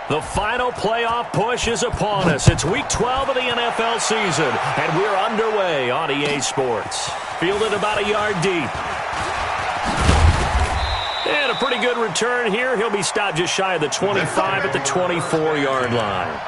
The final playoff push is upon us. It's Week 12 of the NFL season, and we're underway on EA Sports. Fielded about a yard deep. And a pretty good return here. He'll be stopped just shy of the 25 at the 24-yard line.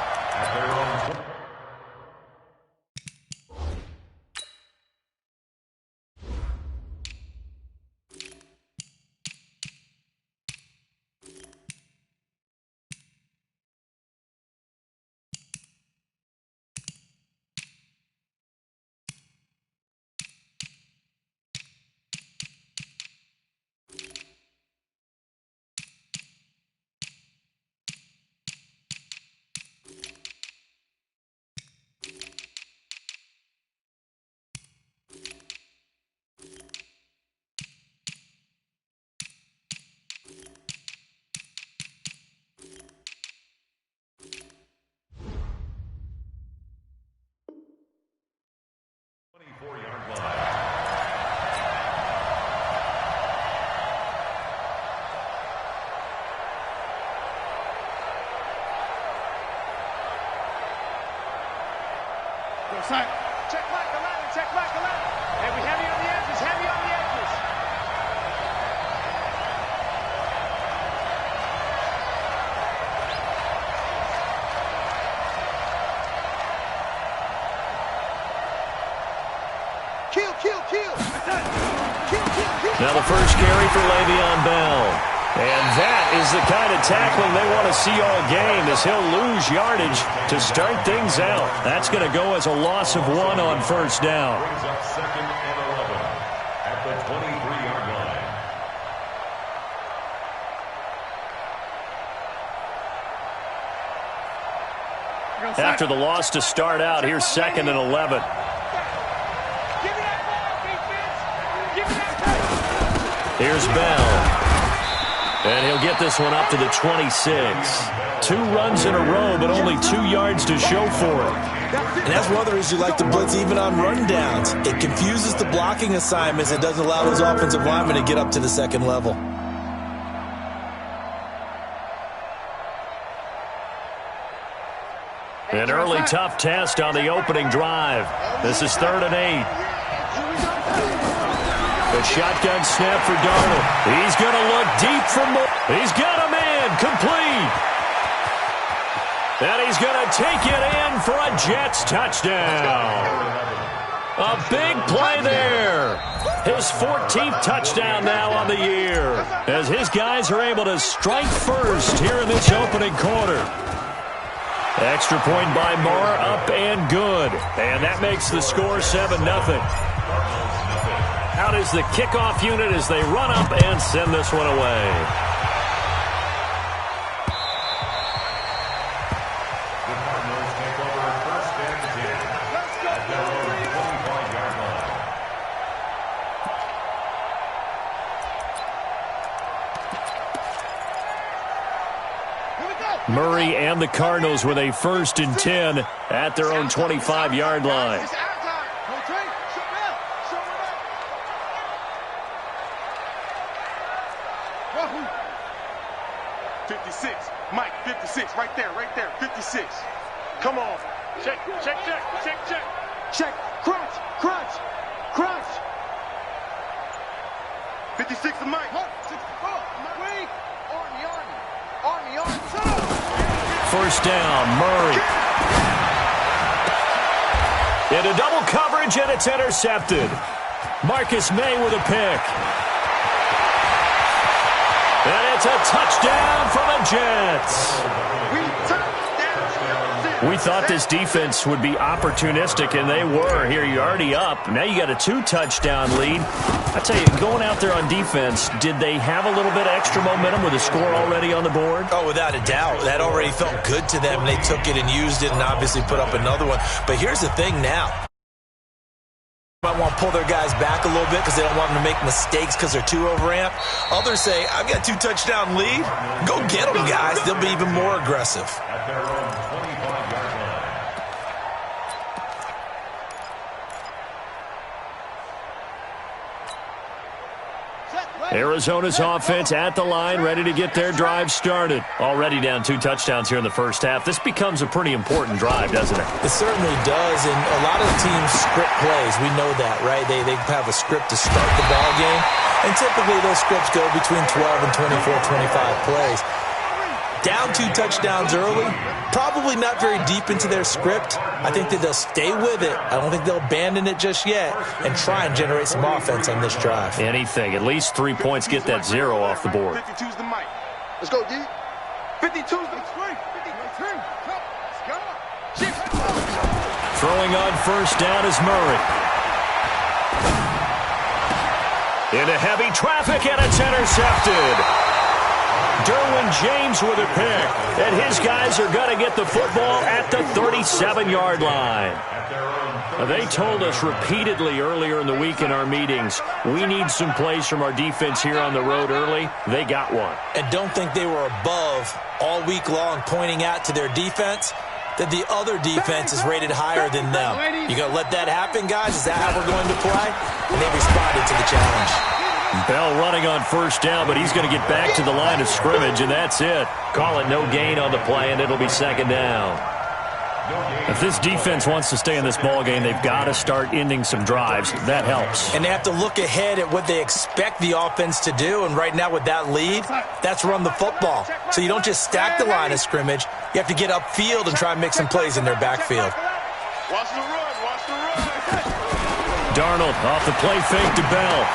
Check back 11, check back 11. And we heavy on the edges, heavy on the edges. Kill. Now the first carry for Le'Veon Bell. And that is the kind of tackling they want to see all game, as he'll lose yardage to start things out. That's going to go as a loss of 1 on first down. Brings up 2nd and 11 at the 23-yard line. After the loss to start out, here's 2nd and 11. Here's Bell. And he'll get this one up to the 26. 2 runs in a row, but only 2 yards to show for it. And that's one of the reasons you like to blitz even on rundowns. It confuses the blocking assignments. It doesn't allow those offensive linemen to get up to the second level. An early tough test on the opening drive. This is 3rd and 8. The shotgun snap for Darnold. He's going to look deep for more. He's got a man complete. And he's going to take it in for a Jets touchdown. A big play there. His 14th touchdown now on the year, as his guys are able to strike first here in this opening quarter. Extra point by Moore, up and good. And that makes the score 7-0. Out is the kickoff unit as they run up and send this one away. The Cardinals take over 1st and 10 at their own 25-yard line. Murray and the Cardinals with a 1st and 10 at their own 25-yard line. 56, Mike, 56, right there, 56. Come on. Check. Check, crunch. 56 to Mike. 64, Army. 1st down, Murray. Into double coverage, and it's intercepted. Marcus May with a pick. And it's a touchdown for the Jets. We thought this defense would be opportunistic, and they were. Here, you're already up. Now you got a 2-touchdown lead. I tell you, going out there on defense, did they have a little bit of extra momentum with a score already on the board? Oh, without a doubt. That already felt good to them. They took it and used it and obviously put up another one. But here's the thing now. Might want to pull their guys back a little bit because they don't want them to make mistakes because they're too overamped. Others say, I've got a 2-touchdown lead. Go get them, guys. They'll be even more aggressive. At their own 25-yard line. Set. Arizona's offense at the line, ready to get their drive started. Already down 2 touchdowns here in the first half. This becomes a pretty important drive, doesn't it? It certainly does, and a lot of the teams script plays. We know that, right? They have a script to start the ball game, and typically those scripts go between 12 and 24, 25 plays. Down 2 touchdowns early, probably not very deep into their script. I think that they'll stay with it. I don't think they'll abandon it just yet and try and generate some offense on this drive. Anything. At least 3 points, get that 0 off the board. 52's the mic. Let's go, D. 52's the swing. 53. Let's go. Throwing on first down is Murray. Into heavy traffic, and it's intercepted. Derwin James with a pick, and his guys are going to get the football at the 37-yard line. They told us repeatedly earlier in the week in our meetings, we need some plays from our defense here on the road early. They got one. And don't think they were above all week long pointing out to their defense that the other defense is rated higher than them. You going to let that happen, guys? Is that how we're going to play? And they responded to the challenge. Bell running on first down, but he's going to get back to the line of scrimmage, and that's it. Call it no gain on the play, and it'll be second down. If this defense wants to stay in this ballgame, they've got to start ending some drives. That helps. And they have to look ahead at what they expect the offense to do, and right now with that lead, that's run the football. So you don't just stack the line of scrimmage. You have to get upfield and try and make some plays in their backfield. Watch the run. Watch the run. Darnold off the play fake to Bell.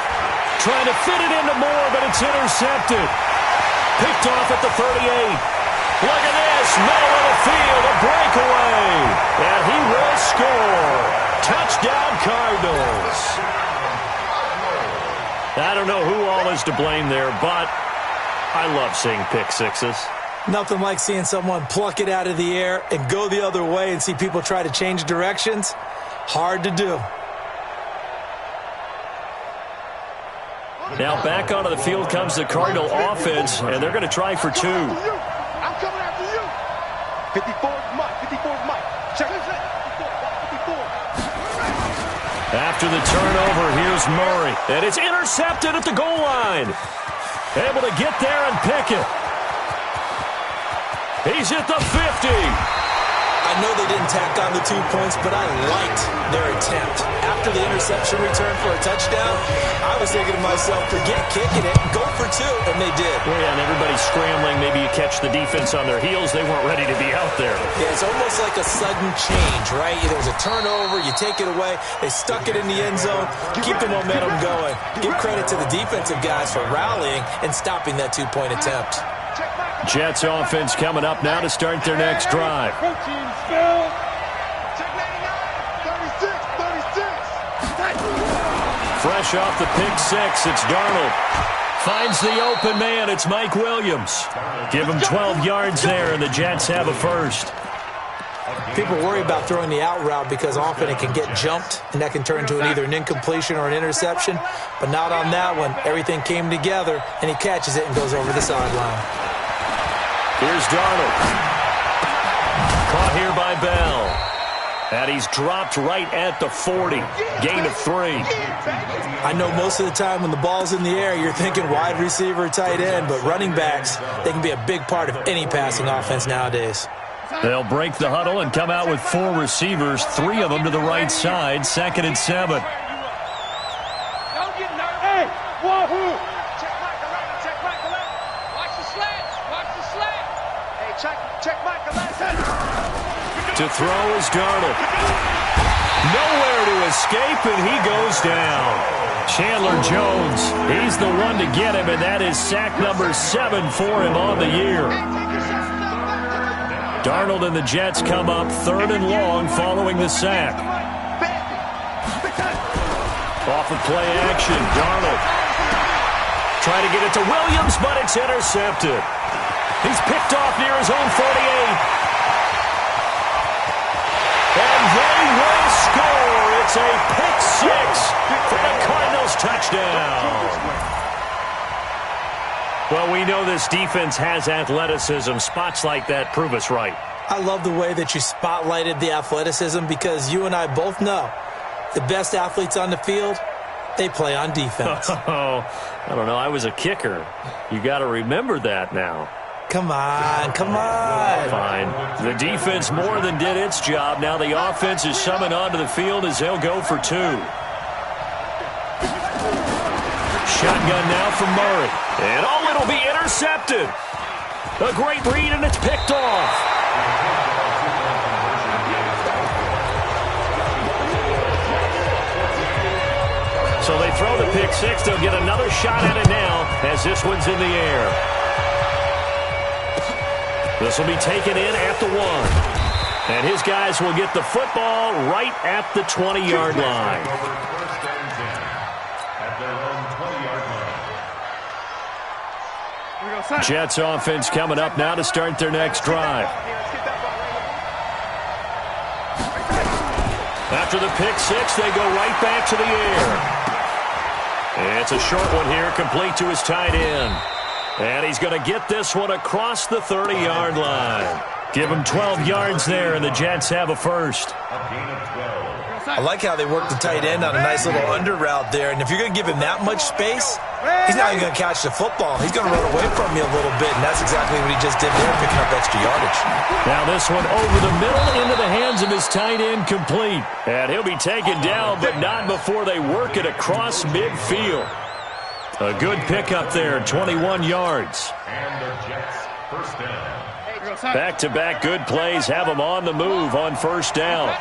Trying to fit it into Moore, but it's intercepted. Picked off at the 38. Look at this. Middle of the field, a breakaway. And he will score. Touchdown, Cardinals. I don't know who all is to blame there, but I love seeing pick sixes. Nothing like seeing someone pluck it out of the air and go the other way and see people try to change directions. Hard to do. Now back onto the field comes the Cardinal offense, and they're going to try for 2. I'm coming after you. 54's Mike. 54's Mike. Check this out. 54. After the turnover, here's Murray. And it's intercepted at the goal line. Able to get there and pick it. He's at the 50. I know they didn't tack on the 2 points, but I liked their attempt. After the interception return for a touchdown, I was thinking to myself, forget kicking it, go for 2, and they did. Yeah, and everybody's scrambling. Maybe you catch the defense on their heels. They weren't ready to be out there. Yeah, it's almost like a sudden change, right? There was a turnover, you take it away, they stuck it in the end zone, keep the momentum going. Give credit to the defensive guys for rallying and stopping that 2-point attempt. Jets offense coming up now to start their next drive. Fresh off the pick six, it's Darnold. Finds the open man, it's Mike Williams. Give him 12 yards there, and the Jets have a first. People worry about throwing the out route because often it can get jumped, and that can turn into either an incompletion or an interception. But not on that one. Everything came together, and he catches it and goes over the sideline. Here's Darnold. Caught here by Bell. And he's dropped right at the 40. Gain of 3. I know most of the time when the ball's in the air, you're thinking wide receiver, tight end, but running backs, they can be a big part of any passing offense nowadays. They'll break the huddle and come out with 4 receivers, 3 of them to the right side, 2nd and 7. Don't get nervous. Hey, wahoo! Check Mike 11, check Mike 11. Watch the slant, watch the slant. Hey, check Mike 11. To throw is Darnold. Nowhere to escape, and he goes down. Chandler Jones, he's the one to get him, and that is sack number 7 for him on the year. Darnold and the Jets come up 3rd and long following the sack. Off of play action, Darnold. Trying to get it to Williams, but it's intercepted. He's picked off near his own 48. And they will score. It's a pick 6 for the Cardinals touchdown. Well, we know this defense has athleticism. Spots like that prove us right. I love the way that you spotlighted the athleticism because you and I both know the best athletes on the field, They play on defense. Oh, I don't know. I was a kicker. You got to remember that now. Come on, come on. Fine. The defense more than did its job. Now the offense is summoned onto the field as they'll go for 2. Shotgun now from Murray. And oh, it'll be intercepted. A great read, and it's picked off. So they throw the pick 6. They'll get another shot at it now as this one's in the air. This will be taken in at the 1. And his guys will get the football right at the 20-yard line. Jets offense coming up now to start their next drive. After the pick 6, they go right back to the air. It's a short one here, complete to his tight end. And he's going to get this one across the 30-yard line. Give him 12 yards there, and the Jets have a first. I like how they work the tight end on a nice little under route there. And if you're going to give him that much space, he's not even going to catch the football. He's going to run away from you a little bit, and that's exactly what he just did there, picking up extra yardage. Now this one over the middle into the hands of his tight end, complete. And he'll be taken down, but not before they work it across midfield. A good pickup there, 21 yards. And the Jets first down. Back-to-back good plays have them on the move on first down.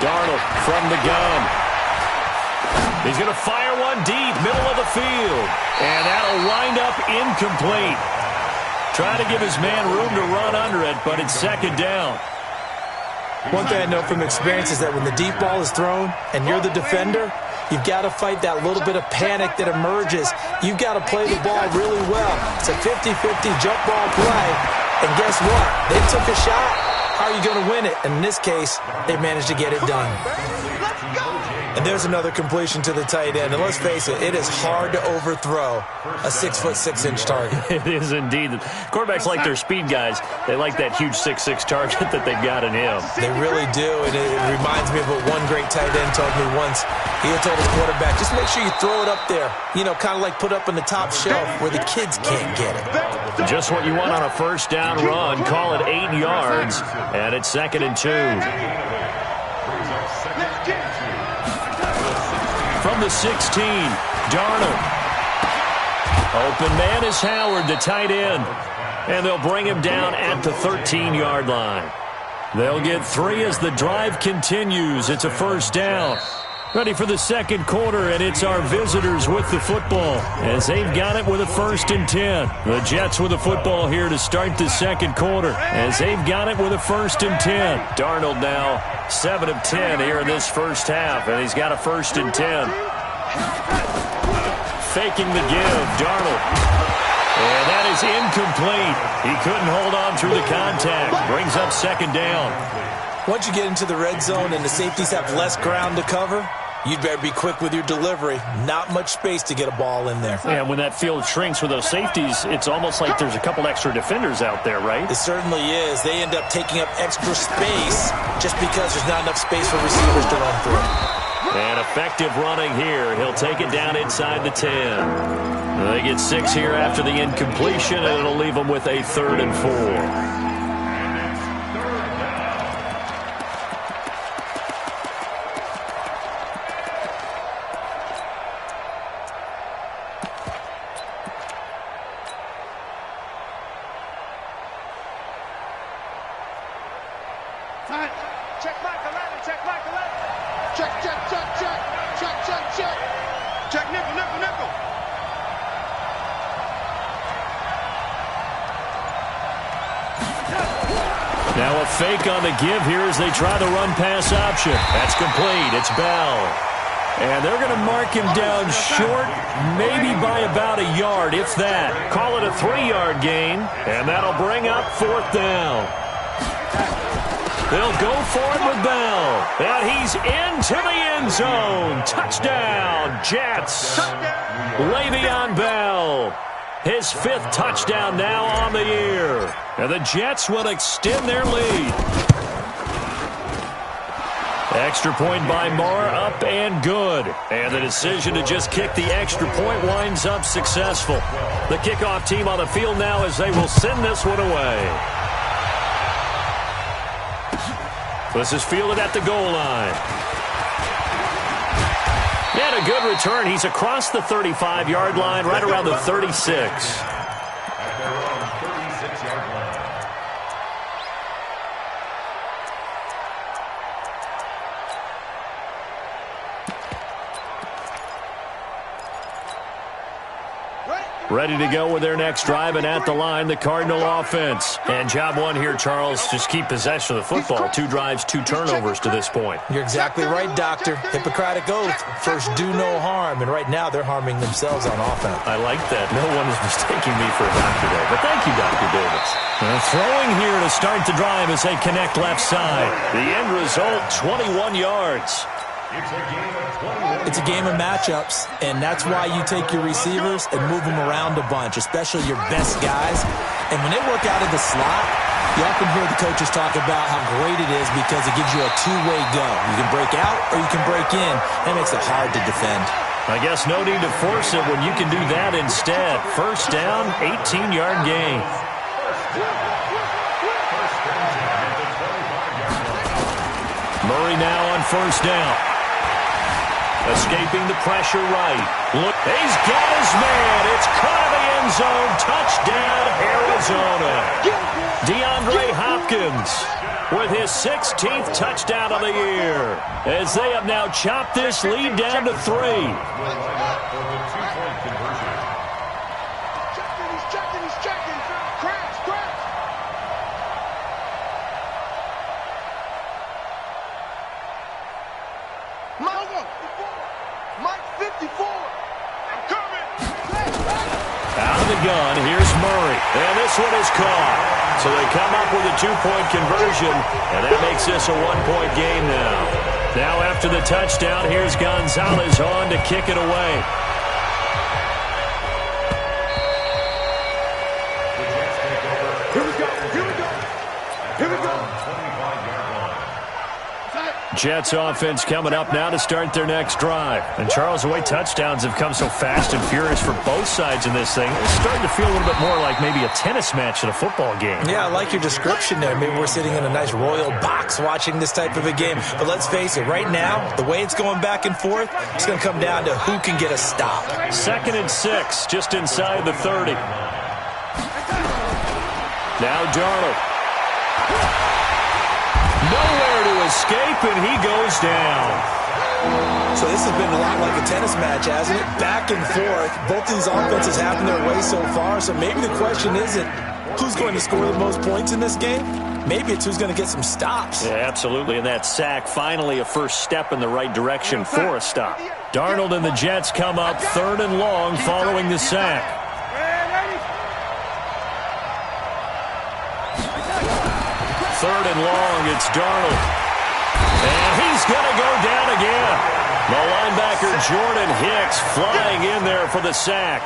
Darnold from the gun. He's going to fire one deep, middle of the field. And that'll wind up incomplete. Trying to give his man room to run under it, but it's second down. One thing I know from experience is that when the deep ball is thrown and you're the defender, you've got to fight that little bit of panic that emerges. You've got to play the ball really well. It's a 50-50 jump ball play. And guess what? They took a shot. How are you going to win it? And in this case, they managed to get it done. And there's another completion to the tight end. And let's face it, it is hard to overthrow a 6'6" target. It is indeed. Quarterbacks like their speed guys. They like that huge 6'6" target that they've got in him. They really do. And it reminds me of what one great tight end told me once. He had told his quarterback, just make sure you throw it up there. You know, kind of like put up on the top shelf where the kids can't get it. Just what you want on a first down run. Call it 8 yards. And it's 2nd and 2. From the 16, Darnold. Open man is Howard, the tight end. And they'll bring him down at the 13-yard line. They'll get 3 as the drive continues. It's a first down. Ready for the second quarter, and it's our visitors with the football as they've got it with a 1st and 10. The Jets with the football here to start the second quarter as they've got it with a 1st and 10. Darnold now 7 of 10 here in this first half, and he's got a 1st and 10. Faking the give, Darnold. And that is incomplete. He couldn't hold on through the contact. Brings up 2nd down. Once you get into the red zone and the safeties have less ground to cover, you'd better be quick with your delivery. Not much space to get a ball in there. And when that field shrinks with those safeties, it's almost like there's a couple extra defenders out there, right? It certainly is. They end up taking up extra space just because there's not enough space for receivers to run through. And effective running here. He'll take it down inside the 10. They get 6 here after the incompletion, and it'll leave them with a 3rd and 4. Now a fake on the give here as they try the run-pass option. That's complete. It's Bell. And they're going to mark him down short, maybe by about a yard, if that. Call it a 3-yard gain, and that'll bring up 4th down. They'll go for it with Bell. And he's into the end zone. Touchdown, Jets. Le'Veon Bell. His 5th touchdown now on the year. And the Jets will extend their lead. Extra point by Marr, up and good. And the decision to just kick the extra point winds up successful. The kickoff team on the field now as they will send this one away. This is fielded at the goal line. And a good return. He's across the 35-yard line, right around the 36. At their own 36-yard line. Ready to go with their next drive, and at the line, the Cardinal offense. And job one here, Charles, just keep possession of the football. 2 drives, 2 turnovers to this point. You're exactly right, Doctor. Hippocratic oath. First, do no harm. And right now, they're harming themselves on offense. I like that. No one is mistaking me for a doctor there. But thank you, Dr. Davis. Throwing here to start the drive as they connect left side. The end result, 21 yards. It's a game of matchups, and that's why you take your receivers and move them around a bunch, especially your best guys. And when they work out of the slot, you often hear the coaches talk about how great it is because it gives you a two-way go. You can break out or you can break in. That makes it hard to defend. I guess no need to force it when you can do that instead. First down, 18-yard gain. Murray now on first down. Escaping the pressure right. Look, he's got his man. It's caught in the end zone. Touchdown, Arizona. DeAndre Hopkins with his 16th touchdown of the year, as they have now chopped this lead down to 3. He's checking. Crash. Mike 54. I'm coming. Out of the gun, here's Murray. And this one is caught. So they come up with a 2-point conversion, and that makes this a 1-point game now. Now after the touchdown, here's Gonzalez on to kick it away. Here we go. Jets offense coming up now to start their next drive. And Charles, the way touchdowns have come so fast and furious for both sides in this thing, it's starting to feel a little bit more like maybe a tennis match in a football game. Yeah, I like your description there. Maybe we're sitting in a nice royal box watching this type of a game. But let's face it, right now, the way it's going back and forth, it's going to come down to who can get a stop. 2nd and 6, just inside the 30. Now Darnold. Nowhere to escape, and he goes down. So this has been a lot like a tennis match, hasn't it? Back and forth. Both these offenses have their way so far, so maybe the question isn't who's going to score the most points in this game. Maybe it's who's going to get some stops. Yeah, absolutely, and that sack, finally a first step in the right direction for a stop. Darnold and the Jets come up 3rd and long following the sack. 3rd and long, it's Darnold. And he's going to go down again. The linebacker Jordan Hicks flying in there for the sack.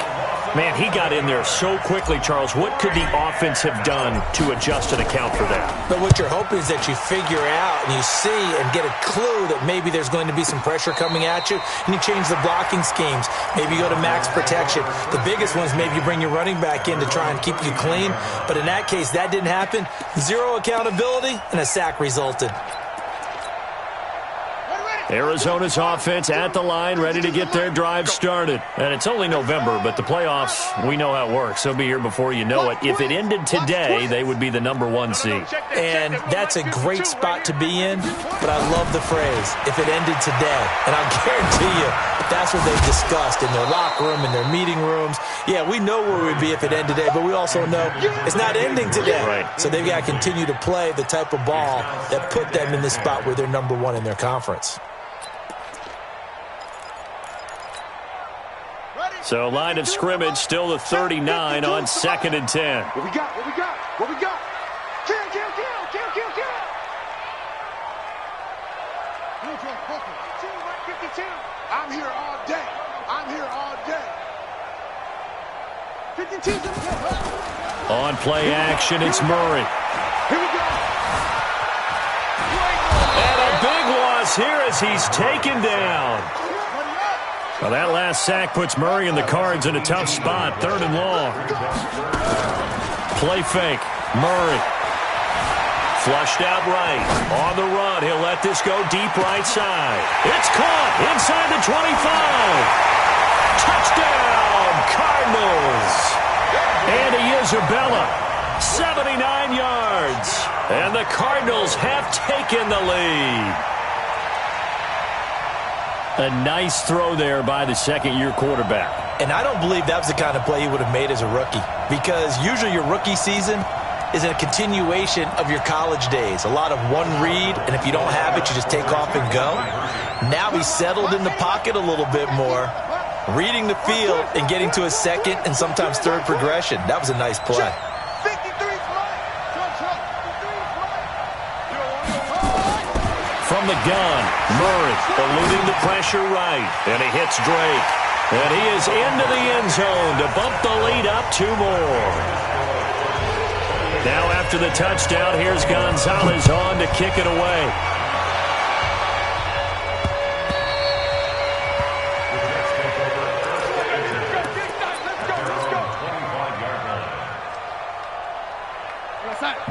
Man, he got in there so quickly, Charles. What could the offense have done to adjust and account for that? But what you're hoping is that you figure out and you see and get a clue that maybe there's going to be some pressure coming at you, and you change the blocking schemes. Maybe you go to max protection. The biggest one is maybe you bring your running back in to try and keep you clean. But in that case, that didn't happen. 0 accountability, and a sack resulted. Arizona's offense at the line, ready to get their drive started. And it's only November, but the playoffs, we know how it works. They'll be here before you know it. If it ended today, they would be the #1 seed. And that's a great spot to be in, but I love the phrase, if it ended today. And I'll guarantee you, that's what they've discussed in their locker room, in their meeting rooms. Yeah, we know where we'd be if it ended today, but we also know it's not ending today. Right. So they've got to continue to play the type of ball that put them in the spot where they're #1 in their conference. So line of scrimmage still the 39 on 2nd and 10. What we got? Kill. Kill. 52. I'm here all day. 52. On play action, it's Murray. Here we go. And a big loss moves here as he's taken down. Well, that last sack puts Murray and the Cards in a tough spot. 3rd and long. Play fake. Murray. Flushed out right. On the run. He'll let this go deep right side. It's caught inside the 25. Touchdown, Cardinals. Andy Isabella, 79 yards. And the Cardinals have taken the lead. A nice throw there by the second-year quarterback. And I don't believe that was the kind of play he would have made as a rookie, because usually your rookie season is a continuation of your college days. A lot of one read, and if you don't have it, you just take off and go. Now he's settled in the pocket a little bit more, reading the field and getting to a second and sometimes third progression. That was a nice play. From the gun, Murray eluding the pressure right, and he hits Drake. And he is into the end zone to bump the lead up 2 more. Now after the touchdown, here's Gonzalez on to kick it away.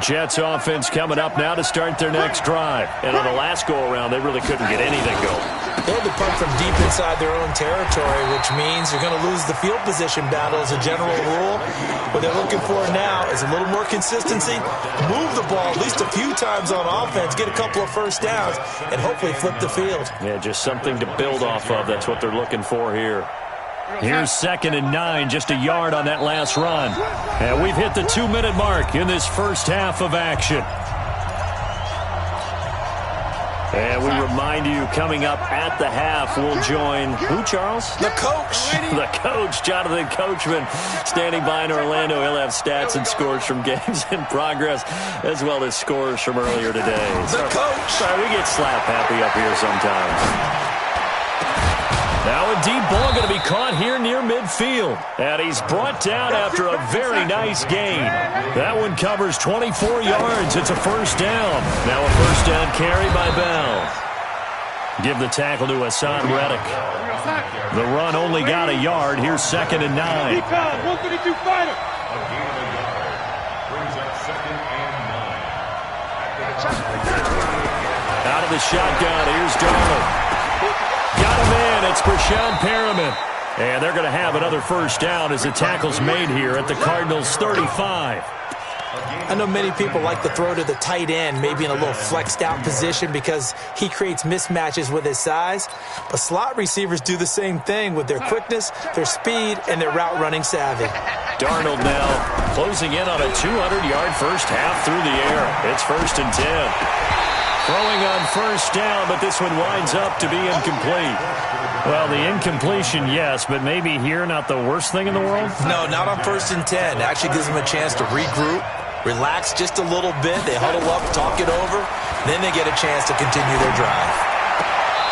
Jets offense coming up now to start their next drive. And on the last go-around, they really couldn't get anything going. They had to punt from deep inside their own territory, which means they're going to lose the field position battle as a general rule. What they're looking for now is a little more consistency, move the ball at least a few times on offense, get a couple of first downs, and hopefully flip the field. Yeah, just something to build off of. That's what they're looking for here. Here's 2nd and 9, just a yard on that last run. And we've hit the 2-minute mark in this first half of action. And we remind you, coming up at the half, we'll join who, Charles? The coach. The coach, Jonathan Coachman, standing by in Orlando. He'll have stats and scores from games in progress, as well as scores from earlier today. The coach. Sorry, we get slap happy up here sometimes. Now a deep ball going to be caught here near midfield. And he's brought down after a very nice gain. That one covers 24 yards. It's a first down. Now a first down carry by Bell. Give the tackle to Hassan Reddick. The run only got a yard. Here's 2nd and 9. 132 fighter. Out of the shotgun, here's Darnold. Got him in. It's Brashad Perriman. And they're going to have another first down as the tackle's made here at the Cardinals' 35. I know many people like to throw to the tight end, maybe in a little flexed out position because he creates mismatches with his size. But slot receivers do the same thing with their quickness, their speed, and their route running savvy. Darnold now closing in on a 200-yard first half through the air. It's 1st and 10. Throwing on first down, but this one winds up to be incomplete. Well, the incompletion, yes, but maybe here not the worst thing in the world? No, not on 1st and 10. It actually gives them a chance to regroup, relax just a little bit. They huddle up, talk it over. Then they get a chance to continue their drive.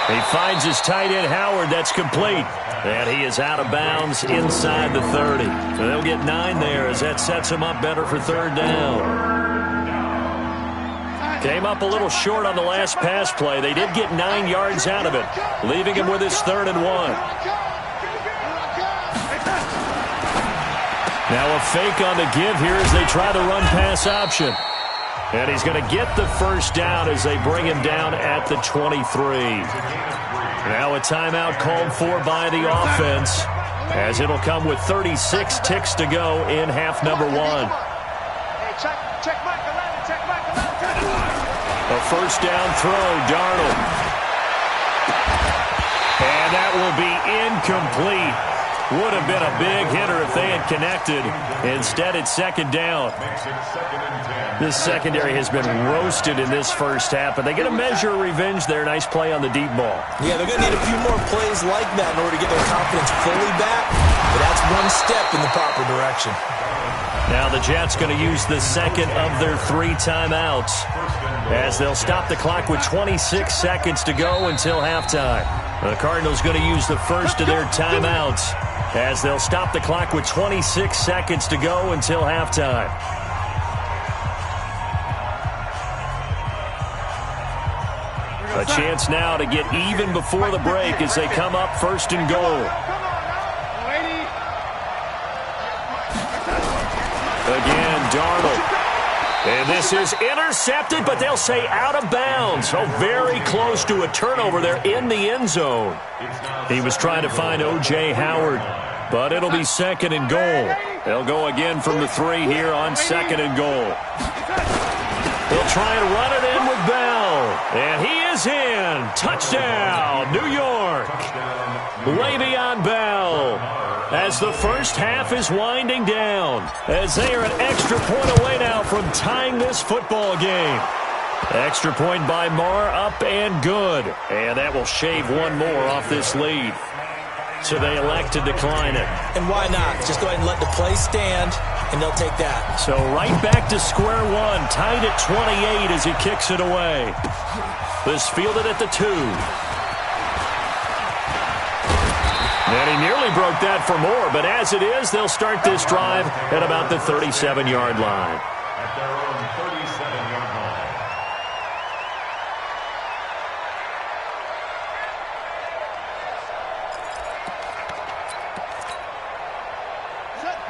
He finds his tight end, Howard. That's complete. And he is out of bounds inside the 30. So they'll get 9 there as that sets him up better for 3rd down. Came up a little short on the last pass play. They did get 9 yards out of it, leaving him with his 3rd and 1. Now a fake on the give here as they try the run-pass option. And he's going to get the first down as they bring him down at the 23. Now a timeout called for by the offense, as it'll come with 36 ticks to go in half number 1. A first down throw, Darnold. And that will be incomplete. Would have been a big hitter if they had connected. Instead, it's 2nd down. This secondary has been roasted in this first half, but they get a measure of revenge there. Nice play on the deep ball. Yeah, they're going to need a few more plays like that in order to get their confidence fully back. But that's one step in the proper direction. Now the Jets going to use the second of their 3 timeouts, as they'll stop the clock with 26 seconds to go until halftime. The Cardinals going to use the first of their timeouts, as they'll stop the clock with 26 seconds to go until halftime. A chance now to get even before the break as they come up first and goal. Again, Darnold. And this is intercepted, but they'll say out of bounds. So very close to a turnover there in the end zone. He was trying to find O.J. Howard, but it'll be second and goal. They'll go again from the 3 here on second and goal. They'll try and run it in with Bell. And he is in. Touchdown, New York. Le'Veon Bell. As the first half is winding down, as they are an extra point away now from tying this football game. Extra point by Marr, up and good. And that will shave one more off this lead. So they elect to decline it. And why not? Just go ahead and let the play stand, and they'll take that. So right back to square one, tied at 28 as he kicks it away. This fielded at the 2. And he nearly broke that for more, but as it is, they'll start this drive at about the 37-yard line. At their own 37-yard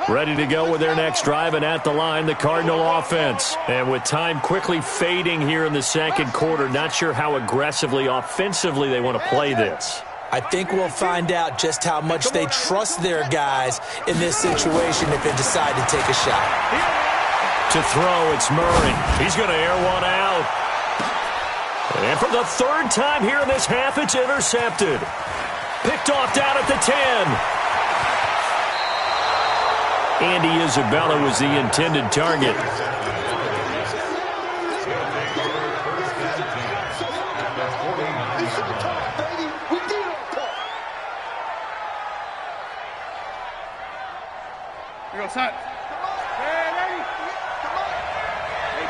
line. Ready to go with their next drive, and at the line, the Cardinal offense. And with time quickly fading here in the second quarter, not sure how aggressively, offensively they want to play this. I think we'll find out just how much they trust their guys in this situation if they decide to take a shot. To throw, it's Murray. He's going to air one out. And for the 3rd time here in this half, it's intercepted. Picked off down at the 10. Andy Isabella was the intended target.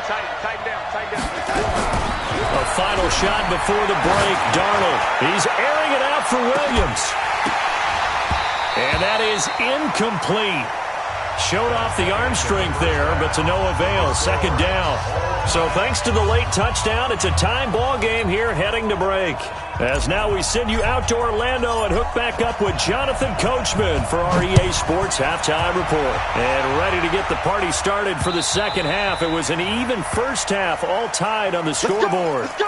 Tighten down. A final shot before the break. Darnold. He's airing it out for Williams. And that is incomplete. Showed off the arm strength there, but to no avail. Second down. So thanks to the late touchdown, it's a time ball game here heading to break. As now we send you out to Orlando and hook back up with Jonathan Coachman for our EA Sports Halftime Report. And ready to get the party started for the second half. It was an even first half, all tied on the scoreboard. Let's go!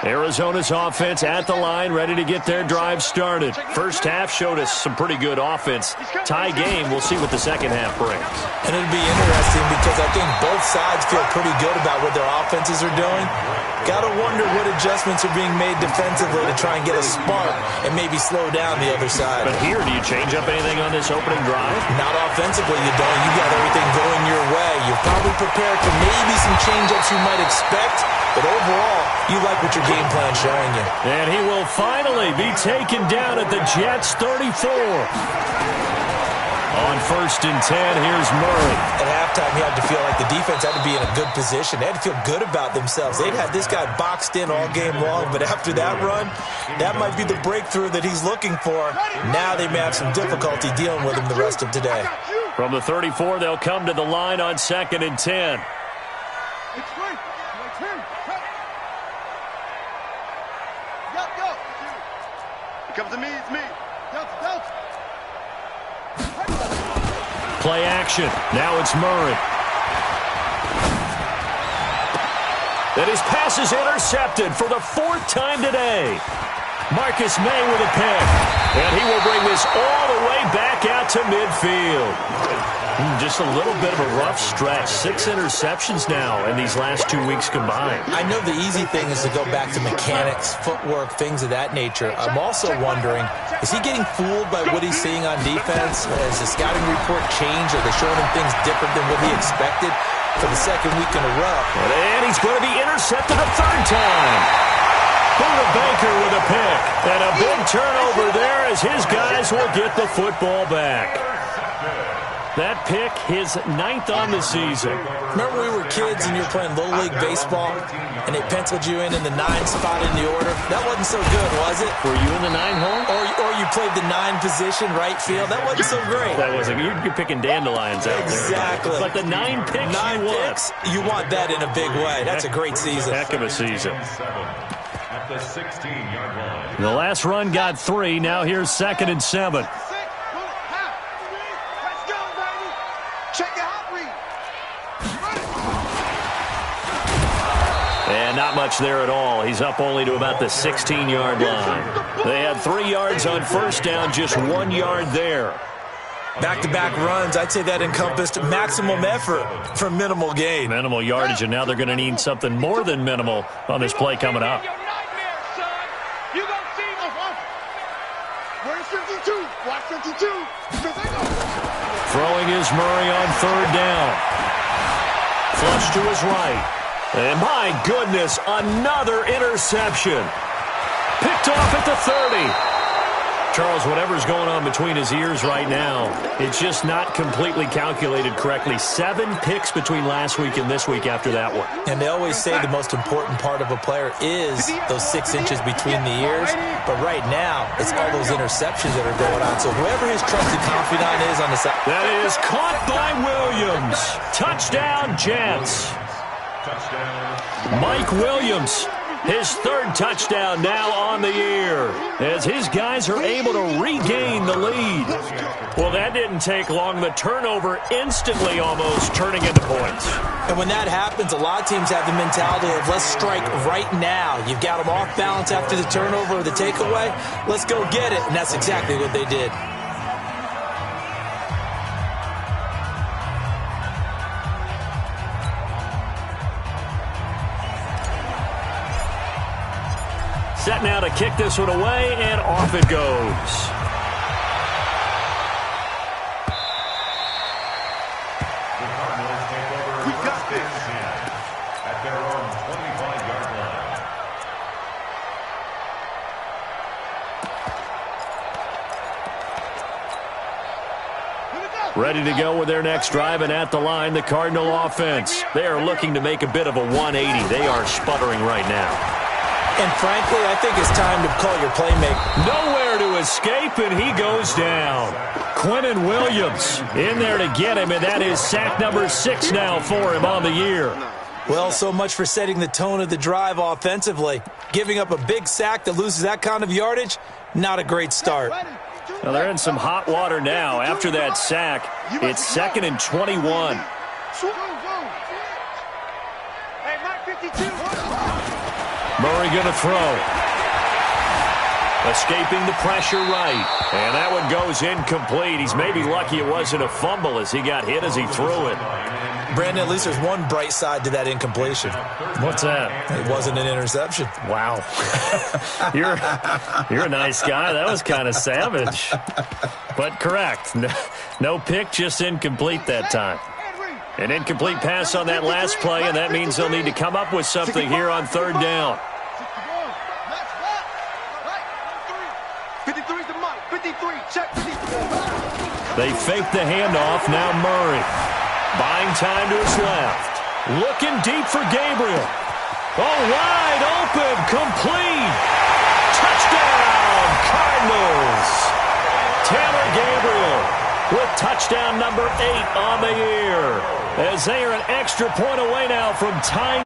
Arizona's offense at the line, ready to get their drive started. First half showed us some pretty good offense. Tie game, we'll see what the second half brings. And it'll be interesting because I think both sides feel pretty good about what their offenses are doing. Got to wonder what adjustments are being made defensively to try and get a spark and maybe slow down the other side. But here, do you change up anything on this opening drive? Not offensively, you don't. You got everything going your way. You're probably prepared for maybe some change-ups you might expect. But overall, you like what your game plan's showing you. And he will finally be taken down at the Jets' 34. On first and 10, here's Murray. At halftime, you had to feel like the defense had to be in a good position. They had to feel good about themselves. They'd had this guy boxed in all game long, but after that run, that might be the breakthrough that he's looking for. Now they may have some difficulty dealing with him the rest of today. From the 34, they'll come to the line on second and 10. Comes to me, it's me. Play action. Now it's Murray. That his pass is intercepted for the 4th time today. Marcus May with a pick. And he will bring this all the way back out to midfield. Just a little bit of a rough stretch. 6 interceptions now in these last 2 weeks combined. I know the easy thing is to go back to mechanics, footwork, things of that nature. I'm also wondering, is he getting fooled by what he's seeing on defense? Has the scouting report changed? Are they showing him things different than what he expected for the second week in a row? And he's going to be intercepted a 3rd time. Buda Baker with a pick. And a big turnover there as his guys will get the football back. That pick, his 9th on the season. Remember we were kids and you were playing Little League Baseball and they penciled you in the 9 spot in the order? That wasn't so good, was it? Were you in the 9 hole? Or you played the 9 position, right field? That wasn't so great. That wasn't. You're picking dandelions out there. Exactly. But the 9 picks 9 picks, you want that in a big way. That's a great season. Heck of a season. At the 16-yard line. The last run got 3. Now here's 2nd and 7. And not much there at all. He's up only to about the 16-yard line. They had 3 yards on first down, just 1 yard there. Back-to-back runs, I'd say that encompassed maximum effort for minimal gain. Minimal yardage, and now they're going to need something more than minimal on this play coming up. Throwing is Murray on 3rd down. Flush to his right. And my goodness, another interception. Picked off at the 30. Charles, whatever's going on between his ears right now, it's just not completely calculated correctly. 7 picks between last week and this week after that one. And they always say the most important part of a player is those 6 inches between the ears. But right now, it's all those interceptions that are going on. So whoever his trusted confidant is on the side. That is caught by Williams. Touchdown, Jets. Mike Williams, his 3rd touchdown now on the year, as his guys are able to regain the lead. Well, that didn't take long. The turnover instantly almost turning into points. And when that happens, a lot of teams have the mentality of let's strike right now. You've got them off balance after the turnover or the takeaway. Let's go get it. And that's exactly what they did. Set now to kick this one away, and off it goes. The Cardinals take over first and 10 at their own 25-yard line. Ready to go with their next drive, and at the line, the Cardinal offense. They are looking to make a bit of a 180. They are sputtering right now. And frankly, I think it's time to call your playmaker. Nowhere to escape, and he goes down. Quinnen Williams in there to get him, and that is sack number 6 now for him on the year. Well, so much for setting the tone of the drive offensively. Giving up a big sack that loses that kind of yardage, not a great start. Well, they're in some hot water now. After that sack, it's 2nd and 21. Murray going to throw. Escaping the pressure right. And that one goes incomplete. He's maybe lucky it wasn't a fumble as he got hit as he threw it. Brandon, at least there's one bright side to that incompletion. What's that? It wasn't an interception. Wow. You're a nice guy. That was kind of savage. But correct. No pick, just incomplete that time. An incomplete pass on that last play, and that means they'll need to come up with something here on 3rd down. 53's the mark. 53. Check 53. They fake the handoff. Now Murray. Buying time to his left. Looking deep for Gabriel. Oh, wide open. Complete. Touchdown, Cardinals. Taylor Gabriel with touchdown number 8 on the year, as they are an extra point away now from tying.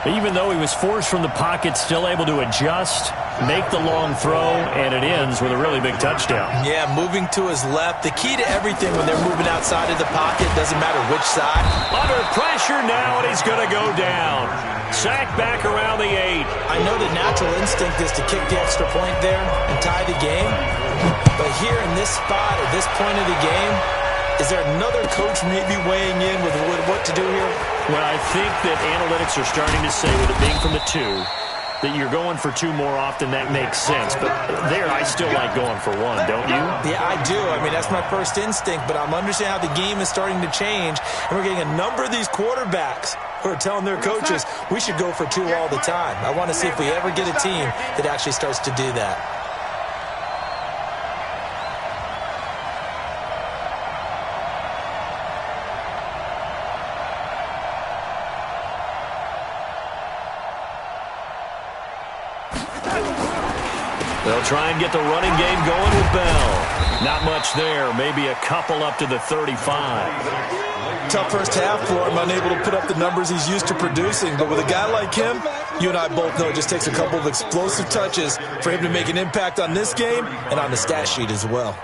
Even though he was forced from the pocket, still able to adjust, make the long throw, and it ends with a really big touchdown. Yeah, moving to his left. The key to everything when they're moving outside of the pocket, doesn't matter which side. Under pressure now, and he's going to go down. Sacked back around the 8. I know the natural instinct is to kick the extra point there and tie the game. But here in this spot at this point of the game, is there another coach maybe weighing in with what to do here? Well, I think that analytics are starting to say, with it being from the 2, that you're going for 2 more often. That makes sense. But there, I still like going for 1, don't you? Yeah, I do. I mean, that's my first instinct. But I'm understanding how the game is starting to change. And we're getting a number of these quarterbacks who are telling their coaches, we should go for 2 all the time. I want to see if we ever get a team that actually starts to do that. They'll try and get the running game going with Bell. Not much there. Maybe a couple up to the 35. Tough first half for him, unable to put up the numbers he's used to producing. But with a guy like him, you and I both know it just takes a couple of explosive touches for him to make an impact on this game and on the stat sheet as well.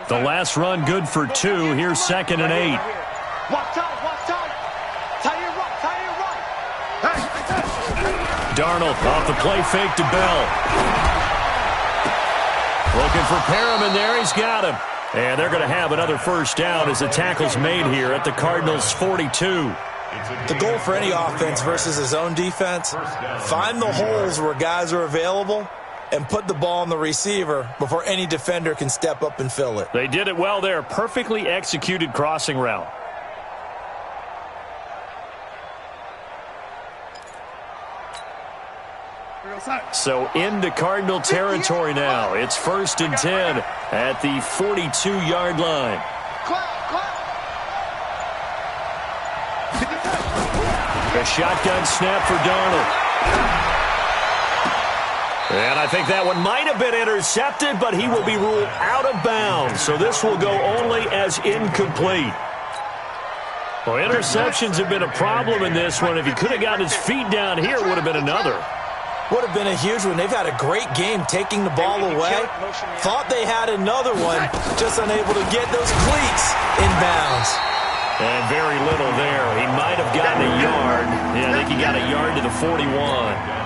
The last run good for 2. Here's 2nd and 8. Darnold off the play fake to Bell. Looking for Perriman there. He's got him. And they're going to have another first down as the tackle's made here at the Cardinals' 42. The goal for any offense versus his own defense, find the holes where guys are available and put the ball on the receiver before any defender can step up and fill it. They did it well there. Perfectly executed crossing route. So into Cardinal territory now. It's 1st and 10 at the 42-yard line. A shotgun snap for Darnold. And I think that one might have been intercepted, but he will be ruled out of bounds. So this will go only as incomplete. Well, interceptions have been a problem in this one. If he could have gotten his feet down here, it would have been another. Would have been a huge one. They've had a great game taking the ball away. Thought they had another one, just unable to get those cleats in bounds. And very little there. He might have gotten a yard. Yeah, I think he got a yard to the 41.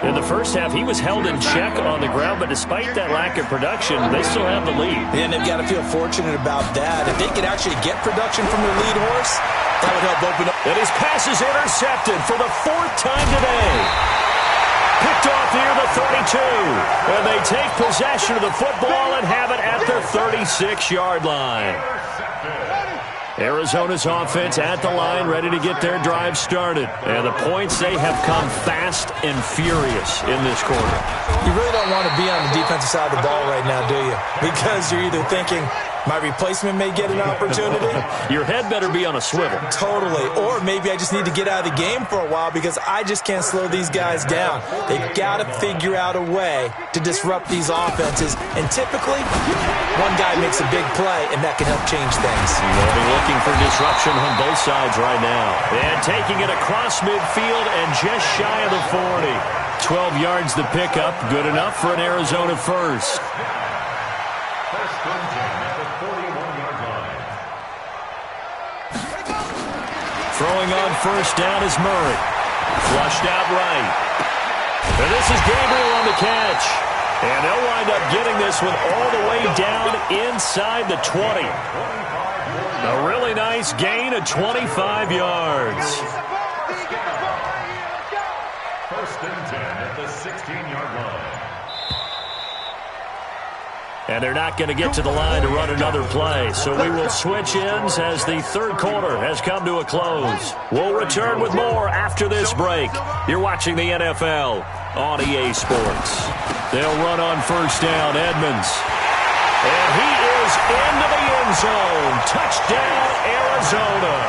In the first half, he was held in check on the ground, but despite that lack of production, they still have the lead. And they've got to feel fortunate about that. If they could actually get production from their lead horse, that would help open up. And his pass is intercepted for the 4th time today. Picked off near the 32. And they take possession of the football and have it at their 36-yard line. Arizona's offense at the line, ready to get their drive started. And the points, they have come fast and furious in this quarter. You really don't want to be on the defensive side of the ball right now, do you? Because you're either thinking, my replacement may get an opportunity. Your head better be on a swivel. Totally. Or maybe I just need to get out of the game for a while because I just can't slow these guys down. They've got to figure out a way to disrupt these offenses. And typically, one guy makes a big play, and that can help change things. They'll be looking for disruption on both sides right now. And taking it across midfield and just shy of the 40. 12 yards the pickup. Good enough for an Arizona first. Throwing on first down is Murray. Flushed out right. And this is Gabriel on the catch. And they'll wind up getting this one all the way down inside the 20. A really nice gain of 25 yards. First and 10 at the 16-yard line. And they're not going to get to the line to run another play. So we will switch ends as the third quarter has come to a close. We'll return with more after this break. You're watching the NFL on EA Sports. They'll run on first down, Edmonds. And he is into the end zone. Touchdown, Arizona.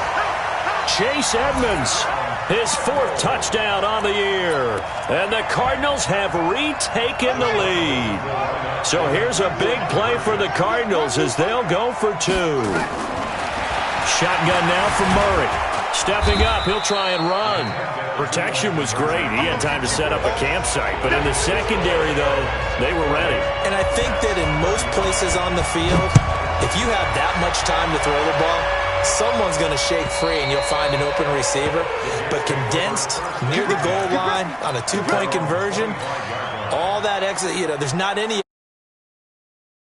Chase Edmonds, his 4th touchdown on the year. And the Cardinals have retaken the lead. So here's a big play for the Cardinals as they'll go for 2. Shotgun now from Murray. Stepping up, he'll try and run. Protection was great. He had time to set up a campsite. But in the secondary, though, they were ready. And I think that in most places on the field, if you have that much time to throw the ball, someone's going to shake free and you'll find an open receiver. But condensed, near the goal line, on a 2-point conversion, all that exit, there's not any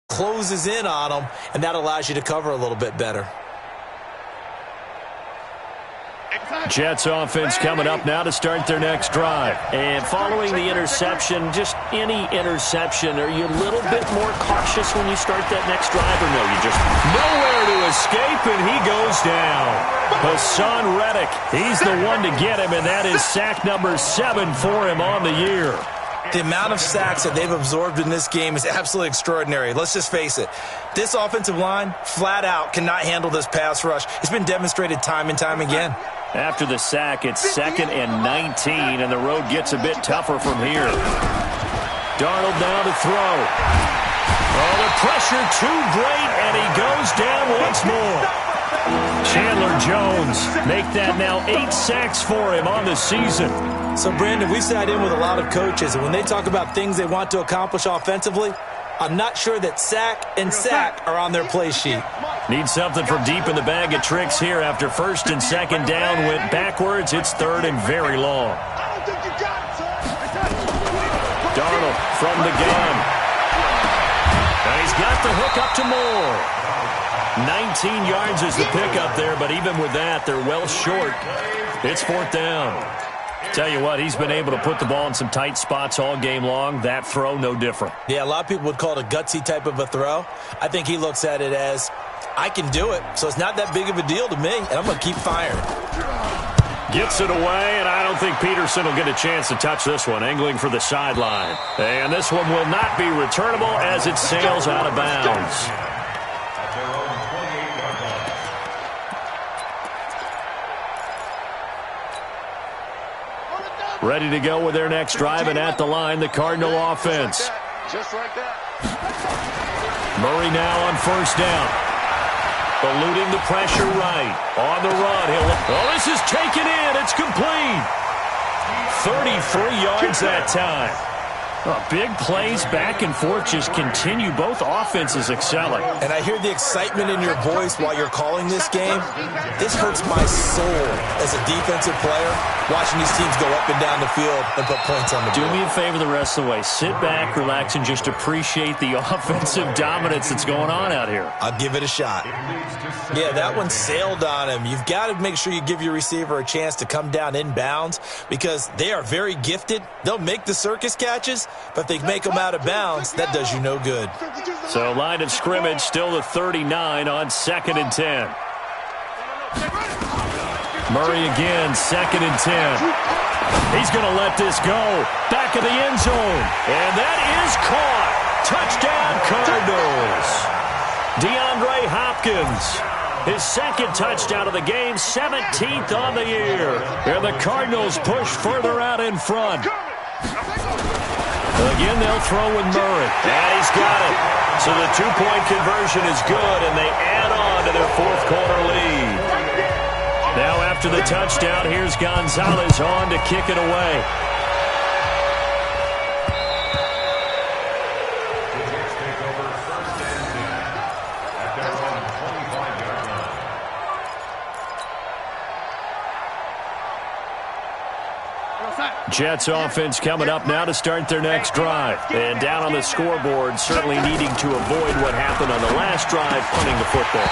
closes in on them, and that allows you to cover a little bit better. Jets offense coming up now to start their next drive. And following the interception, just any interception, are you a little bit more cautious when you start that next drive, or no? You just nowhere to escape, and he goes down. Hassan Reddick, he's the one to get him, and that is sack number 7 for him on the year. The amount of sacks that they've absorbed in this game is absolutely extraordinary. Let's just face it. This offensive line, flat out, cannot handle this pass rush. It's been demonstrated time and time again. After the sack, it's 2nd and 19, and the road gets a bit tougher from here. Darnold now to throw. Oh, the pressure too great, and he goes down once more. Chandler Jones make that now 8 sacks for him on the season. So, Brandon, we sat in with a lot of coaches, and when they talk about things they want to accomplish offensively, I'm not sure that sack and sack are on their play sheet. Need something from deep in the bag of tricks here after 1st and 2nd down went backwards. It's 3rd and very long. Darnold from the gun. And he's got the hook up to Moore. 19 yards is the pickup there, but even with that, they're well short. It's 4th down. Tell you what, he's been able to put the ball in some tight spots all game long. That throw, no different. Yeah, a lot of people would call it a gutsy type of a throw. I think he looks at it as, I can do it, so it's not that big of a deal to me, and I'm going to keep firing. Gets it away, and I don't think Peterson will get a chance to touch this one. Angling for the sideline. And this one will not be returnable as it sails out of bounds. Ready to go with their next drive, and at the line, the Cardinal offense. Just like that. Murray now on 1st down. Eluding the pressure right. On the run. This is taken in. It's complete. 33 yards that time. Big plays back and forth just continue. Both offenses excelling. And I hear the excitement in your voice while you're calling this game. This hurts my soul as a defensive player, watching these teams go up and down the field and put points on the board. Do me a favor the rest of the way. Sit back, relax, and just appreciate the offensive dominance that's going on out here. I'll give it a shot. Yeah, that one sailed on him. You've got to make sure you give your receiver a chance to come down inbounds because they are very gifted. They'll make the circus catches, but if they make them out of bounds, that does you no good. So line of scrimmage still the 39 on 2nd and 10. Murray again, 2nd and 10. He's going to let this go. Back of the end zone. And that is caught. Touchdown, Cardinals. DeAndre Hopkins. His 2nd touchdown of the game, 17th on the year. And the Cardinals push further out in front. Again, they'll throw with Murray. And he's got it. So the 2-point conversion is good, and they add on to their 4th quarter lead. Now after the touchdown, here's Gonzalez on to kick it away. The Jets take over 1st and 10 at their own 25-yard line. Jets offense coming up now to start their next drive. And down on the scoreboard, certainly needing to avoid what happened on the last drive, punting the football.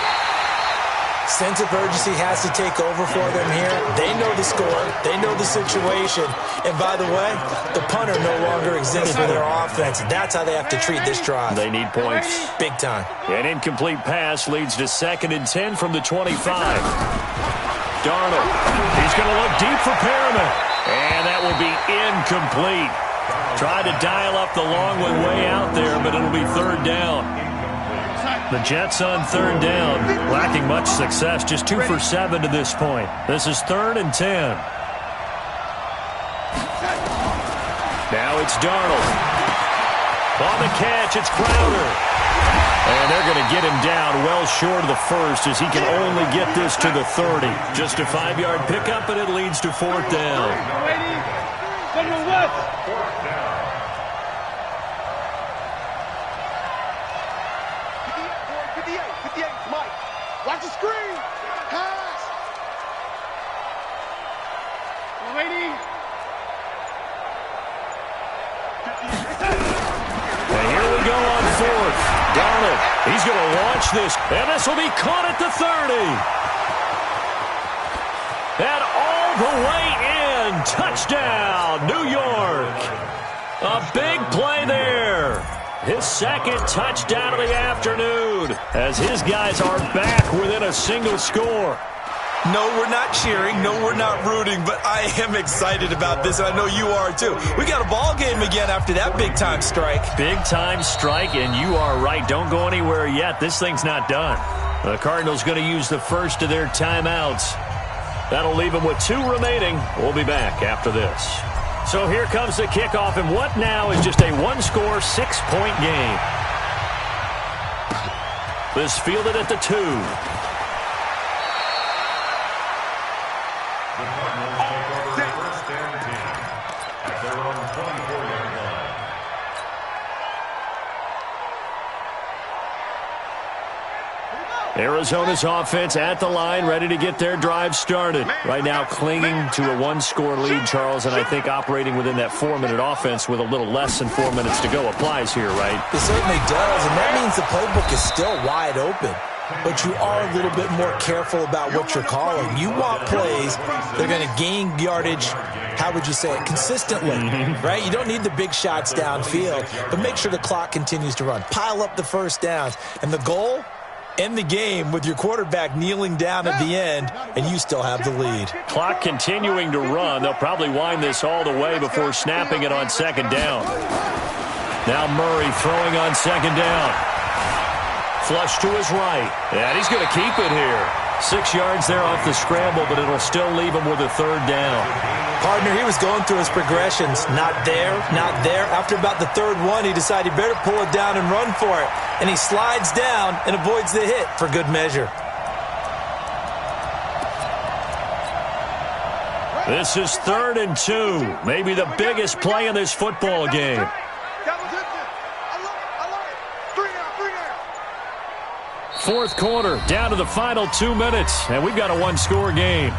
Sense of urgency has to take over for them here. They know the score. They know the situation. And by the way, the punter no longer exists for their offense. That's how they have to treat this drive. They need points. Big time. An incomplete pass leads to 2nd and 10 from the 25. Darnold. He's going to look deep for Perriman. And that will be incomplete. Tried to dial up the long one way out there, but it'll be 3rd down. The Jets on 3rd down, lacking much success, just 2 for 7 to this point. This is 3rd and 10. Now it's Darnold. On the catch, it's Crowder. And they're going to get him down well short of the 1st as he can only get this to the 30. Just a 5-yard pickup, and it leads to 4th down. Watch the screen. Pass. Waiting. And here we go on 4th. Darnold, he's going to launch this, and this will be caught at the 30. And the way in. Touchdown, New York. A big play there. His second touchdown of the afternoon as his guys are back within a single score. No, we're not cheering. No, we're not rooting, but I am excited about this, and I know you are too. We got a ball game again after that big-time strike. Big-time strike, and you are right. Don't go anywhere yet. This thing's not done. The Cardinals going to use the first of their timeouts. That'll leave them with 2 remaining. We'll be back after this. So here comes the kickoff, and what now is just a one-score, 6-point game. This fielded at the 2. The Cardinals take over first and 10 at their own 24-yard line. Arizona's offense at the line, ready to get their drive started. Right now clinging to a one-score lead, Charles, and I think operating within that 4-minute offense with a little less than 4 minutes to go applies here, right? It certainly does, and that means the playbook is still wide open. But you are a little bit more careful about what you're calling. You want plays that are going to gain yardage, how would you say it, consistently, right? You don't need the big shots downfield, but make sure the clock continues to run. Pile up the first downs. And the goal, end the game with your quarterback kneeling down at the end, and you still have the lead. Clock continuing to run. They'll probably wind this all the way before snapping it on second down. Now Murray throwing on second down. Flush to his right. And he's going to keep it here. 6 yards there off the scramble, but it'll still leave him with a third down. Partner, he was going through his progressions. Not there, not there. After about the third one, he decided he better pull it down and run for it. And he slides down and avoids the hit for good measure. This is 3rd and 2. Maybe the biggest play in this football game. Fourth quarter, down to the final 2 minutes, and we've got a one-score game.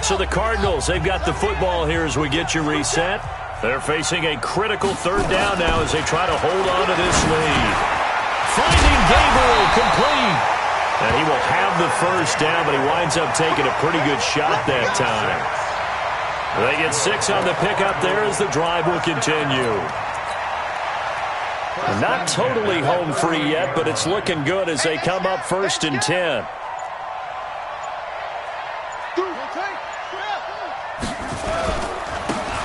So the Cardinals, they've got the football here as we get you reset. They're facing a critical third down now as they try to hold on to this lead. Finding Gabriel complete. And he will have the first down, but he winds up taking a pretty good shot that time. They get 6 on the pickup there as the drive will continue. Not totally home free yet, but it's looking good as they come up 1st and 10.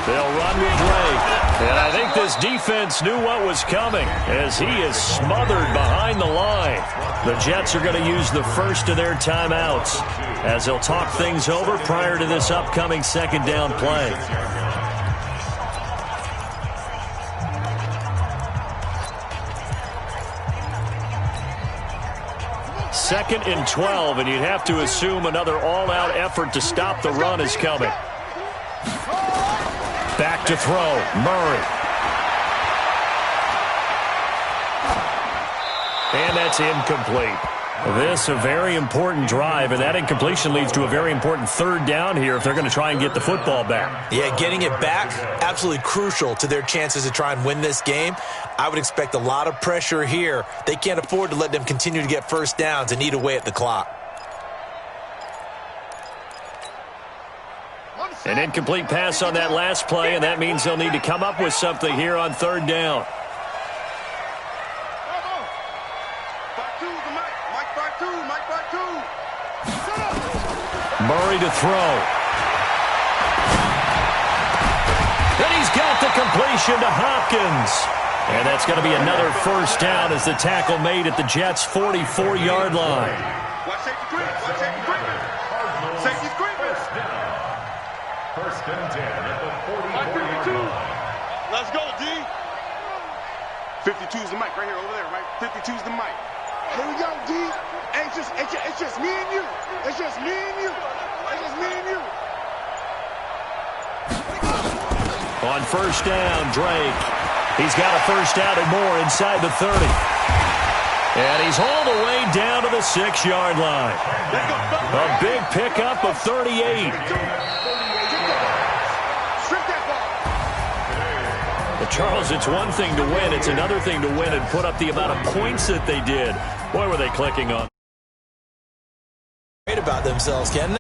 They'll run with Drake. And I think this defense knew what was coming as he is smothered behind the line. The Jets are going to use the first of their timeouts as they'll talk things over prior to this upcoming second down play. Second and 12, and you'd have to assume another all-out effort to stop the run is coming. Back to throw, Murray. And that's incomplete. This a very important drive, and that incompletion leads to a very important third down here if they're going to try and get the football back. Yeah, getting it back, absolutely crucial to their chances to try and win this game. I would expect a lot of pressure here. They can't afford to let them continue to get first downs and eat away at the clock. An incomplete pass on that last play, and that means they'll need to come up with something here on third down. Murray to throw. And he's got the completion to Hopkins. And that's going to be another first down as the tackle made at the Jets' 44-yard line. Watch safety creep. Watch safety creeping. Safety's creeping. First and 10 at the 44-yard line. Let's go, D. 52's the mic right here, over there, right? 52's the mic. Here we go, D. It's just me and you. It's just me and you. It's just me and you. On first down, Drake. He's got a first down and more inside the 30. And he's all the way down to the 6-yard line. A big pickup of 38. Well, Charles, it's one thing to win. It's another thing to win and put up the amount of points that they did. Boy, were they clicking on. Great about themselves, Ken.